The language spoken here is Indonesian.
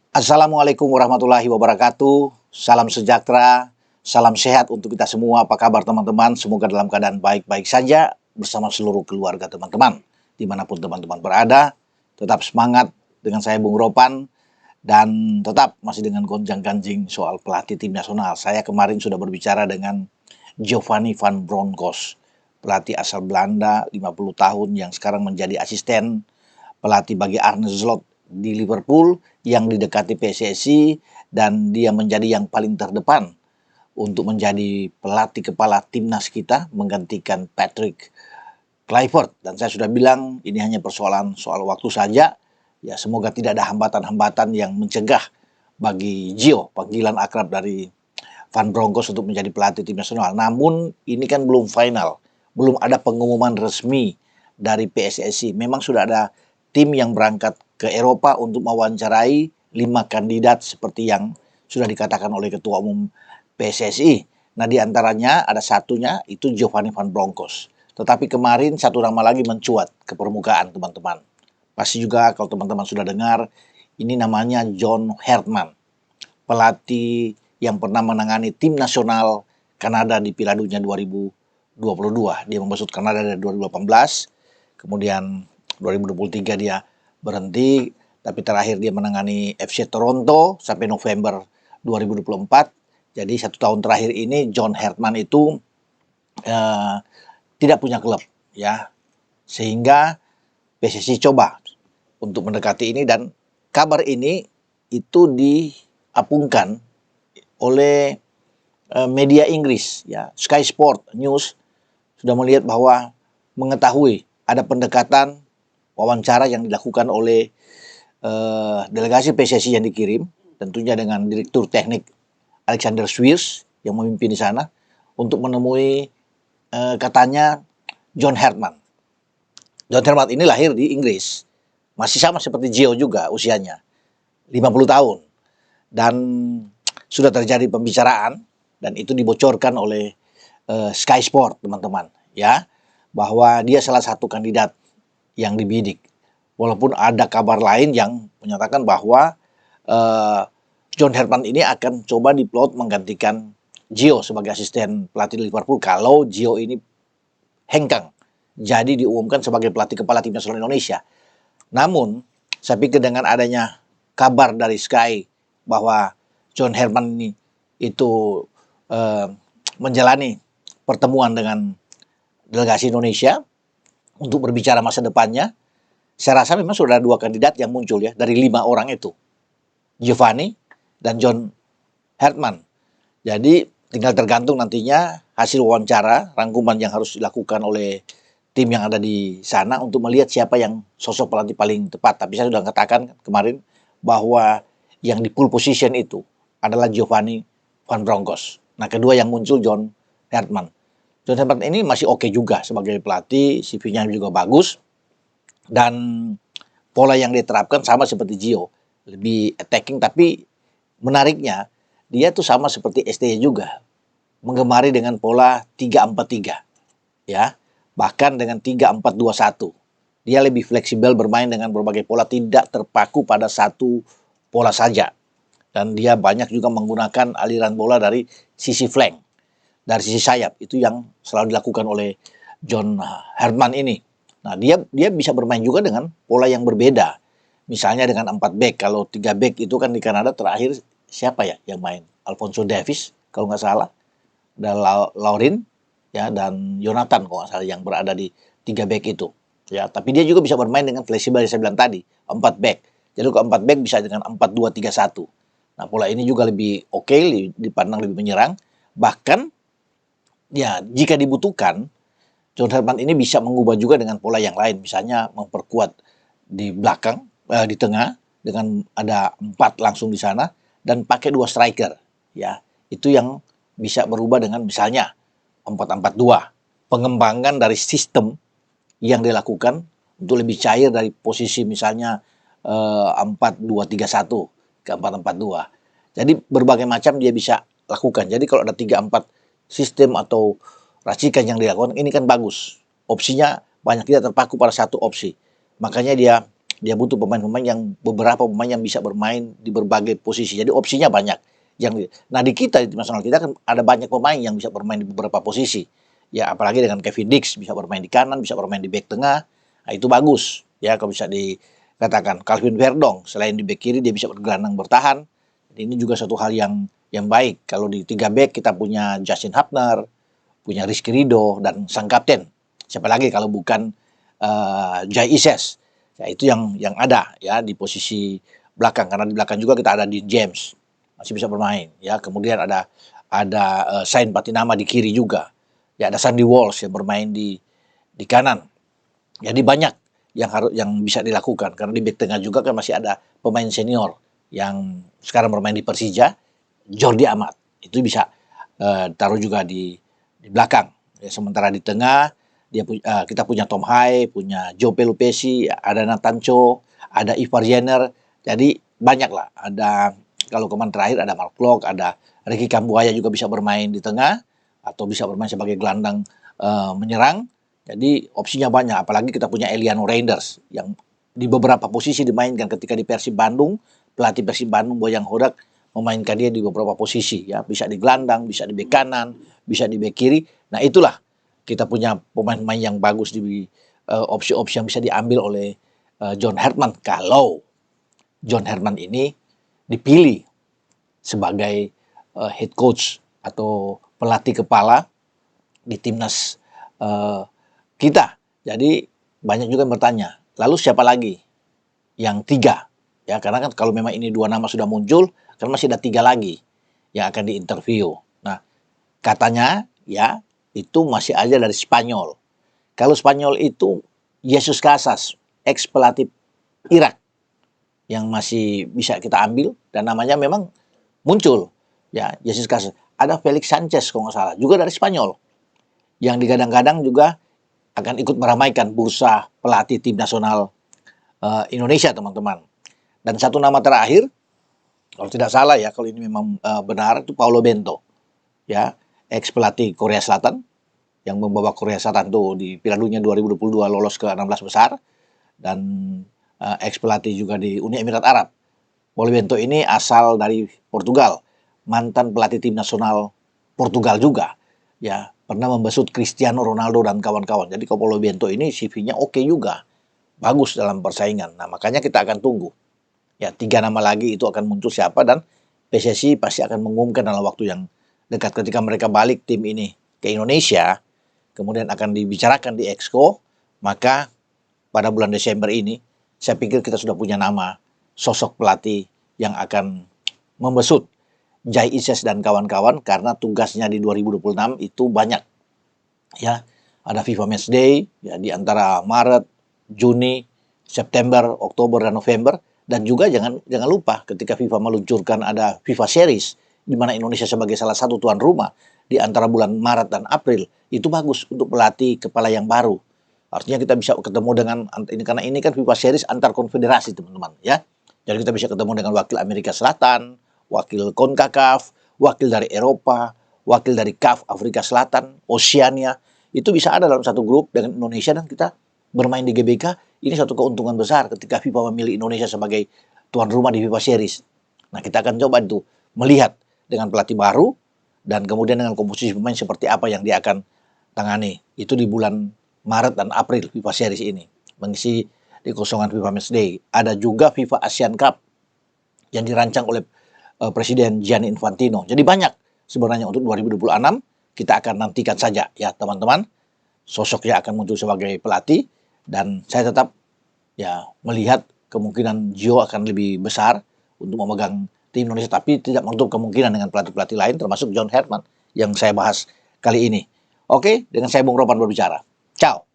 Assalamualaikum warahmatullahi wabarakatuh. Salam sejahtera, salam sehat untuk kita semua. Apa kabar teman-teman? Semoga dalam keadaan baik-baik saja bersama seluruh keluarga teman-teman. Dimanapun teman-teman berada, tetap semangat dengan saya Bung Ropan. Dan tetap masih dengan gonjang-ganjing soal pelatih tim nasional. Saya kemarin sudah berbicara dengan Giovanni van Bronckhorst, pelatih asal Belanda 50 tahun yang sekarang menjadi asisten pelatih bagi Arne Slot di Liverpool yang didekati PSSI, dan dia menjadi yang paling terdepan untuk menjadi pelatih kepala timnas kita menggantikan Patrick Kluivert. Dan saya sudah bilang ini hanya persoalan soal waktu saja. Ya, semoga tidak ada hambatan-hambatan yang mencegah bagi Gio, panggilan akrab dari Van Bronckhorst, untuk menjadi pelatih tim nasional. Namun ini kan belum final, belum ada pengumuman resmi dari PSSI. Memang sudah ada tim yang berangkat ke Eropa untuk mewawancarai 5 kandidat seperti yang sudah dikatakan oleh Ketua Umum PSSI. Nah, di antaranya ada satunya itu Giovanni van Bronckhorst. Tetapi kemarin satu nama lagi mencuat ke permukaan, teman-teman. Pasti juga kalau teman-teman sudah dengar, ini namanya John Herdman, pelatih yang pernah menangani tim nasional Kanada di Piala Dunia 2022. Dia membesut Kanada dari 2018, kemudian 2023 dia berhenti, tapi terakhir dia menangani FC Toronto sampai November 2024. Jadi 1 tahun terakhir ini John Herdman itu tidak punya klub, ya, sehingga PSSI coba untuk mendekati ini, dan kabar ini itu diapungkan oleh media Inggris, ya, Sky Sport News sudah melihat bahwa mengetahui ada pendekatan wawancara yang dilakukan oleh delegasi PSSI yang dikirim, tentunya dengan Direktur Teknik Alexander Swiers yang memimpin di sana, untuk menemui katanya John Herdman. John Herdman ini lahir di Inggris, masih sama seperti Gio juga usianya, 50 tahun. Dan sudah terjadi pembicaraan, dan itu dibocorkan oleh Sky Sport, teman-teman, ya, bahwa dia salah satu kandidat yang dibidik. Walaupun ada kabar lain yang menyatakan bahwa John Herdman ini akan coba diplot menggantikan Gio sebagai asisten pelatih Liverpool kalau Gio ini hengkang jadi diumumkan sebagai pelatih kepala tim nasional Indonesia. Namun saya pikir dengan adanya kabar dari Sky bahwa John Herdman ini itu menjalani pertemuan dengan delegasi Indonesia untuk berbicara masa depannya, saya rasa memang sudah ada 2 kandidat yang muncul, ya, dari 5 orang itu, Giovanni dan John Herdman. Jadi tinggal tergantung nantinya hasil wawancara, rangkuman yang harus dilakukan oleh tim yang ada di sana untuk melihat siapa yang sosok pelatih paling tepat. Tapi saya sudah katakan kemarin bahwa yang di pole position itu adalah Giovanni van Bronckhorst. Nah, kedua yang muncul John Herdman. John Herdman ini masih oke juga sebagai pelatih, CV-nya juga bagus, dan pola yang diterapkan sama seperti Gio, lebih attacking. Tapi menariknya dia tuh sama seperti STY juga, menggemari dengan pola 3-4-3, ya, bahkan dengan 3-4-2-1. Dia lebih fleksibel bermain dengan berbagai pola, tidak terpaku pada satu pola saja. Dan dia banyak juga menggunakan aliran bola dari sisi flank, dari sisi sayap. Itu yang selalu dilakukan oleh John Herdman ini. Nah, dia bisa bermain juga dengan pola yang berbeda. Misalnya dengan 4 back. Kalau 3 back itu kan di Kanada terakhir siapa ya yang main? Alphonso Davies kalau nggak salah, dan Laurin, ya, dan Jonathan kalau nggak salah yang berada di 3 back itu. Ya, tapi dia juga bisa bermain dengan fleksibel yang saya bilang tadi, 4 back. Jadi kalau 4 back bisa dengan 4-2-3-1. Nah, pola ini juga lebih oke, dipandang lebih menyerang. Bahkan, ya, jika dibutuhkan, John Herdman ini bisa mengubah juga dengan pola yang lain. Misalnya memperkuat di belakang, di tengah, dengan ada 4 langsung di sana, dan pakai 2 striker. Ya, itu yang bisa berubah dengan misalnya 4-4-2. Pengembangan dari sistem yang dilakukan untuk lebih cair dari posisi misalnya 4-2-3-1 ke 4-4-2. Jadi berbagai macam dia bisa lakukan. Jadi kalau ada 3-4 sistem atau racikan yang dilakukan, ini kan bagus. Opsinya banyak, tidak terpaku pada satu opsi. Makanya dia Dia butuh beberapa pemain yang bisa bermain di berbagai posisi. Jadi opsinya banyak. Nah di kita di tim nasional kita kan ada banyak pemain yang bisa bermain di beberapa posisi. Ya apalagi dengan Kevin Dix bisa bermain di kanan, bisa bermain di back tengah. Nah, itu bagus. Ya kalau bisa dikatakan Calvin Verdong selain di back kiri dia bisa bergelandang bertahan. Jadi ini juga satu hal yang baik. Kalau di 3 back kita punya Justin Hubner, punya Rizky Ridho dan sang kapten. Siapa lagi kalau bukan Jai Ises. Ya itu yang ada ya di posisi belakang, karena di belakang juga kita ada Dean James masih bisa bermain ya. Kemudian ada Sain Patinama di kiri juga. Ya ada Sandy Walsh yang bermain di kanan. Jadi banyak yang bisa dilakukan, karena di back tengah juga kan masih ada pemain senior yang sekarang bermain di Persija, Jordi Amat. Itu bisa taruh juga di belakang. Ya, sementara di tengah kita punya Tom Hai, punya Joe Pelupesi, ada Nathan Cho, ada Ivar Jenner. Jadi banyak lah. Ada kalau kemarin terakhir ada Mark Klok, ada Ricky Kambuaya juga bisa bermain di tengah atau bisa bermain sebagai gelandang menyerang. Jadi opsinya banyak. Apalagi kita punya Eliano Reinders yang di beberapa posisi dimainkan. Ketika di Persib Bandung, pelatih Persib Bandung Boyang Hodak memainkan dia di beberapa posisi ya, bisa di gelandang, bisa di bek kanan, bisa di bek kiri. Nah itulah kita punya pemain-pemain yang bagus di opsi-opsi yang bisa diambil oleh John Herman kalau John Herman ini dipilih sebagai head coach atau pelatih kepala di timnas kita. Jadi banyak juga yang bertanya, lalu siapa lagi yang 3? Ya karena kan kalau memang ini 2 nama sudah muncul, kan masih ada 3 lagi yang akan diinterview. Nah katanya ya itu masih aja dari Spanyol. Kalau Spanyol itu Jesus Casas, ex pelatih Irak, yang masih bisa kita ambil dan namanya memang muncul ya. Jesus Casas, ada Felix Sanchez kalau nggak salah juga dari Spanyol yang digadang-gadang juga akan ikut meramaikan bursa pelatih tim nasional Indonesia, teman-teman. Dan satu nama terakhir kalau tidak salah ya, kalau ini memang benar, itu Paulo Bento ya, ex pelatih Korea Selatan yang membawa Korea Selatan tuh di Piala Dunia 2022 lolos ke 16 besar, dan ex pelatih juga di Uni Emirat Arab. Paulo Bento ini asal dari Portugal, mantan pelatih tim nasional Portugal juga. Ya, pernah membesut Cristiano Ronaldo dan kawan-kawan. Jadi Paulo Bento ini CV-nya oke juga. Bagus dalam persaingan. Nah, makanya kita akan tunggu. Ya, 3 nama lagi itu akan muncul siapa, dan PSSI pasti akan mengumumkan dalam waktu yang dekat ketika mereka balik tim ini ke Indonesia. Kemudian akan dibicarakan di Exco, maka pada bulan Desember ini saya pikir kita sudah punya nama sosok pelatih yang akan membesut Jai Ises dan kawan-kawan, karena tugasnya di 2026 itu banyak. Ya, ada FIFA Match Day ya di antara Maret, Juni, September, Oktober dan November, dan juga jangan lupa ketika FIFA meluncurkan ada FIFA Series di mana Indonesia sebagai salah satu tuan rumah di antara bulan Maret dan April. Itu bagus untuk pelatih kepala yang baru. Artinya kita bisa ketemu dengan ini, karena ini kan FIFA Series antar konfederasi, teman-teman ya. Jadi kita bisa ketemu dengan wakil Amerika Selatan, wakil CONCACAF, wakil dari Eropa, wakil dari CAF Afrika Selatan, Oceania. Itu bisa ada dalam satu grup dengan Indonesia, dan kita bermain di GBK. Ini satu keuntungan besar ketika FIFA memilih Indonesia sebagai tuan rumah di FIFA Series. Nah kita akan coba itu melihat dengan pelatih baru, dan kemudian dengan komposisi pemain seperti apa yang dia akan tangani. Itu di bulan Maret dan April FIFA Series ini mengisi di kosongan FIFA Match Day. Ada juga FIFA Asian Cup yang dirancang oleh Presiden Gianni Infantino. Jadi banyak sebenarnya untuk 2026. Kita akan nantikan saja ya teman-teman. Sosoknya akan muncul sebagai pelatih, dan saya tetap ya melihat kemungkinan Gio akan lebih besar untuk memegang tim Indonesia, tapi tidak menutup kemungkinan dengan pelatih-pelatih lain termasuk John Herman yang saya bahas kali ini. Oke, dengan saya Bung Ropan berbicara. Ciao.